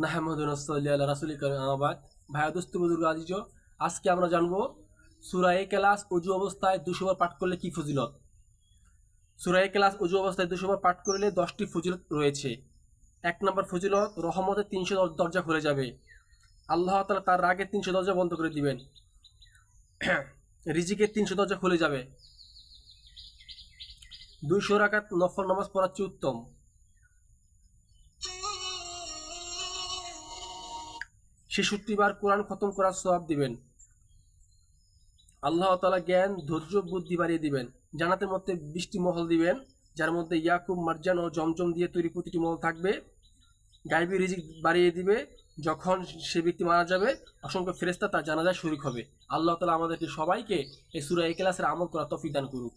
নাহমাদুন সাল্লি আলা রাসূলি কারীম আম্মা বাদ। ভাইয়া দোস্ত বুজুর্গ আজিজ, আজকে আমরা জানবো সূরা ইখলাস ওযু অবস্থায় 200 বার পাঠ করলে কি ফজিলত। সূরা ইখলাস ওযু অবস্থায় 200 বার পাঠ করলে 10টি ফজিলত রয়েছে। 1 নম্বর ফজিলত, রহমতের 300 দরজা খুলে যাবে। আল্লাহ তাআলা তার রাগের 300 দরজা বন্ধ করে দিবেন। রিজিকের 300 দরজা খুলে যাবে। 200 রাকাত নফল নামাজ পড়ার চেয়ে উত্তম। 66 বার কোরআন খতম করার সওয়াব দিবেন। আল্লাহ তাআলা জ্ঞান, ধৈর্য, বুদ্ধি বাড়িয়ে দিবেন। জান্নাতের মধ্যে 20টি মহল দিবেন, যার মধ্যে ইয়াকুব, মারজান ও জমজম দিয়ে তৈরি প্রতিটি মহল থাকবে। গায়বী রিজিক বাড়িয়ে দিবে। যখন সে ব্যক্তি মারা যাবে, অসংখ্য ফেরেশতা তার জানাজায় শরীক হবে। আল্লাহ তাআলা আমাদেরকে সবাইকে এই সূরা ইখলাসের আমল করার তৌফিক দান করুক।